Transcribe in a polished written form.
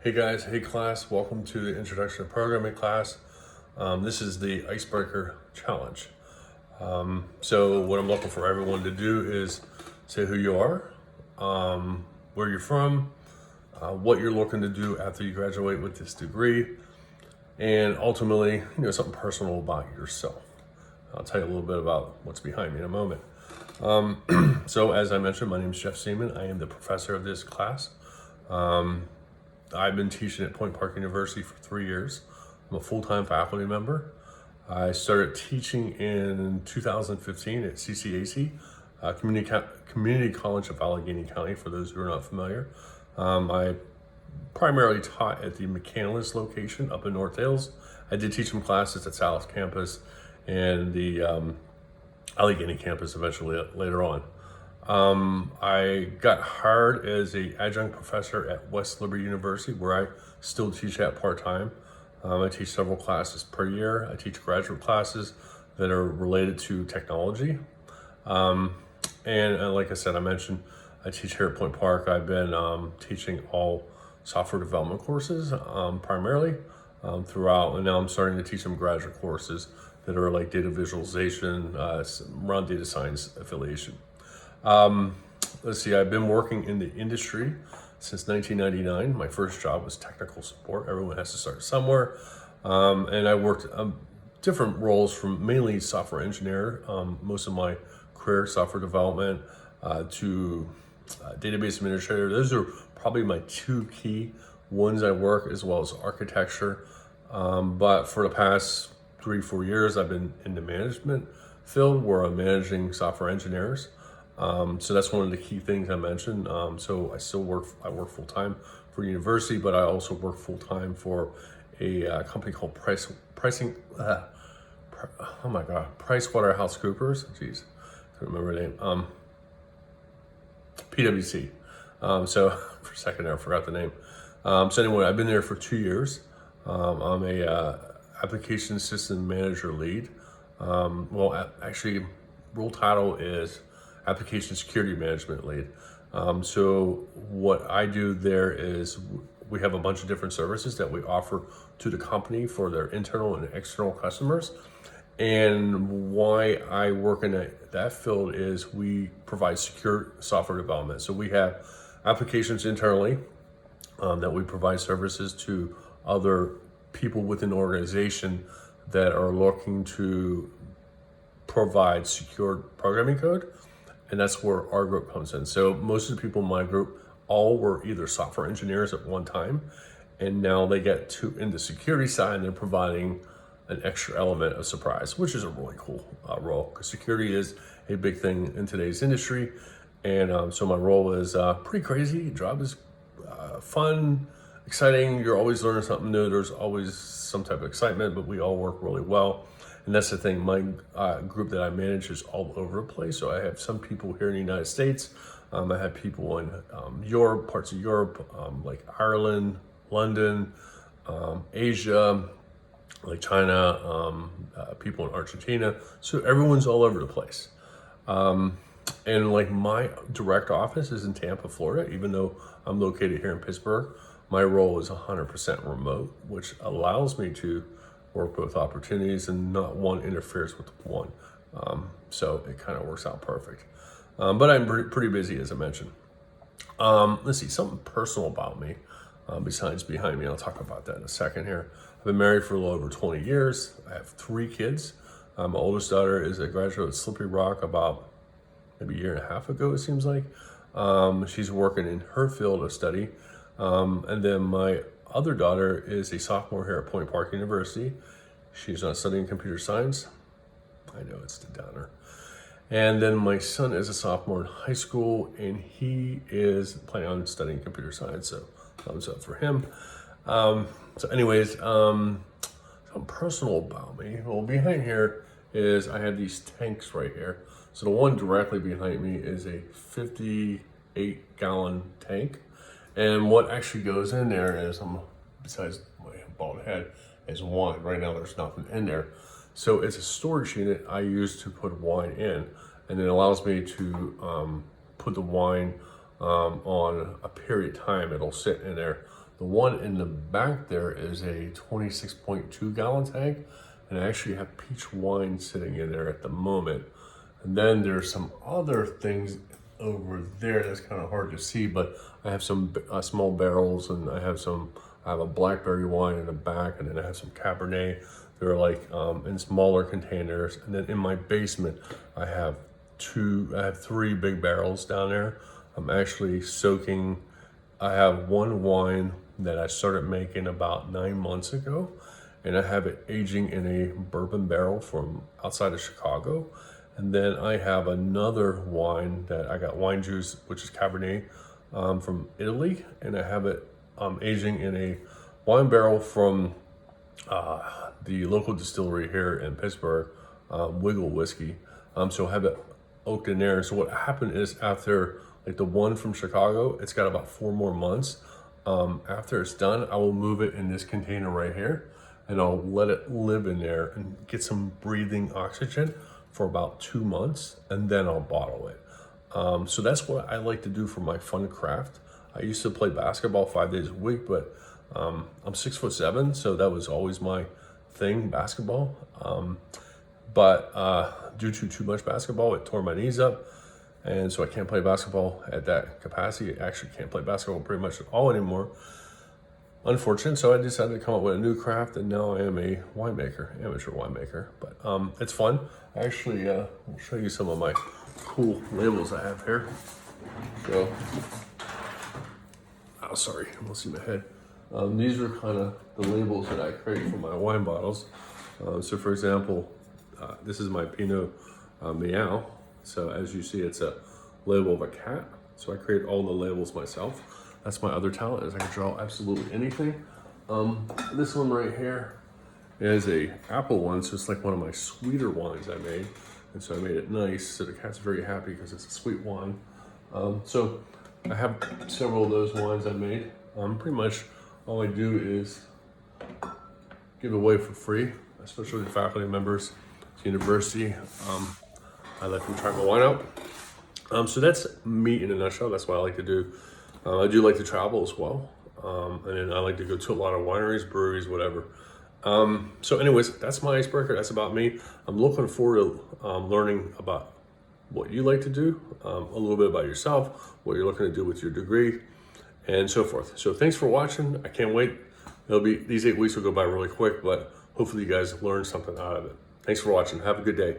Hey guys, hey class, welcome to the Introduction to Programming class. This is the Icebreaker Challenge. So what I'm looking for everyone to do is say who you are, where you're from, what you're looking to do after you graduate with this degree, and ultimately, something personal about yourself. I'll tell you a little bit about what's behind me in a moment. So as I mentioned, my name is Jeff Seaman. I am the professor of this class. I've been teaching at Point Park University for 3 years. I'm a full-time faculty member. I started teaching in 2015 at CCAC, Community College of Allegheny County, for those who are not familiar. I primarily taught at the McCandless location up in North Hills. I did teach some classes at South Campus and the Allegheny campus eventually later on. I got hired as an adjunct professor at West Liberty University, where I still teach at part-time. I teach several classes per year. I teach graduate classes that are related to technology. And like I said, I mentioned, I teach here at Point Park. I've been teaching all software development courses primarily throughout, and now I'm starting to teach some graduate courses that are like data visualization, around data science affiliation. Let's see, I've been working in the industry since 1999. My first job was technical support. Everyone has to start somewhere. And I worked different roles, from mainly software engineer, most of my career, software development, to database administrator. Those are probably my two key ones I work, as well as architecture. But for the past 3-4 years, I've been in the management field where I'm managing software engineers. So that's one of the key things I mentioned. So I work full time for university, but I also work full time for a company called PricewaterhouseCoopers. Jeez, I can't remember the name. PwC. So for a second there, I forgot the name. So anyway, I've been there for 2 years. I'm a application system manager lead. Actually, role title is application security management lead. So what I do there is we have a bunch of different services that we offer to the company for their internal and external customers. And why I work in that field is we provide secure software development. So we have applications internally that we provide services to other people within the organization that are looking to provide secure programming code. And that's where our group comes in. So most of the people in my group all were either software engineers at one time, and now they get to in the security side, and they're providing an extra element of surprise, which is a really cool role, because security is a big thing in today's industry. And so my role is pretty crazy. Job is fun, exciting. You're always learning something new. There's always some type of excitement, but we all work really well. And that's the thing, my group that I manage is all over the place. So I have some people here in the United States. I have people in Europe, parts of Europe, like Ireland, London, Asia, like China, people in Argentina. So everyone's all over the place. And like my direct office is in Tampa, Florida, even though I'm located here in Pittsburgh. My role is 100% remote, which allows me to work with opportunities, and not one interferes with one. So it kind of works out perfect. But I'm pretty busy, as I mentioned. Let's see, something personal about me, besides behind me. I'll talk about that in a second here. I've been married for a little over 20 years. I have 3 kids. My oldest daughter is a graduate at Slippery Rock about maybe a year and a half ago, it seems like. She's working in her field of study. And then my other daughter is a sophomore here at Point Park University. She's not studying computer science. I know, it's the downer. And then my son is a sophomore in high school, and he is planning on studying computer science. So thumbs up for him. So anyways, something personal about me. Well, behind here is I have these tanks right here. So the one directly behind me is a 58-gallon tank. And what actually goes in there is, besides my bald head, is wine. Right now there's nothing in there. So it's a storage unit I use to put wine in. And it allows me to put the wine on a period of time. It'll sit in there The one in the back there is a 26.2 gallon tank, and I actually have peach wine sitting in there at the moment. And then there's some other things over there that's kind of hard to see, but I have some small barrels, and I have a blackberry wine in the back, and then I have some Cabernet. They're like in smaller containers. And then in my basement, I have three big barrels down there. I'm actually soaking. I have one wine that I started making about 9 months ago, and I have it aging in a bourbon barrel from outside of Chicago. And then I have another wine that I got wine juice, which is Cabernet from Italy, and I have it aging in a wine barrel from the local distillery here in Pittsburgh, Wiggle Whiskey. So I have it oaked in there. So what happened is, after like the one from Chicago, it's got about 4 more months. After it's done, I will move it in this container right here, and I'll let it live in there and get some breathing oxygen for about 2 months, and then I'll bottle it. So that's what I like to do for my fun craft. I used to play basketball 5 days a week, but I'm 6'7", so that was always my thing, basketball. But due to too much basketball, it tore my knees up, and so I can't play basketball at that capacity. I actually can't play basketball pretty much at all anymore. Unfortunate, so I decided to come up with a new craft, and now I am a winemaker, amateur winemaker. But it's fun. Actually, will show you some of my cool labels I have here. So, oh, sorry, I almost see my head. These are kind of the labels that I create for my wine bottles. So, for example, this is my Pinot Meow. So, as you see, it's a label of a cat. So, I create all the labels myself. That's my other talent, is I can draw absolutely anything. This one right here is a apple one, so it's like one of my sweeter wines I made. And so I made it nice, so the cat's very happy because it's a sweet wine. So I have several of those wines I made. Pretty much all I do is give away for free, especially to faculty members at the university. I let them try my wine out. So that's me in a nutshell. That's what I like to do. I do like to travel as well. And then I like to go to a lot of wineries, breweries, whatever. So anyways, that's my icebreaker. That's about me. I'm looking forward to learning about what you like to do, a little bit about yourself, what you're looking to do with your degree, and so forth. So thanks for watching. I can't wait. These 8 weeks will go by really quick, but hopefully you guys learned something out of it. Thanks for watching. Have a good day.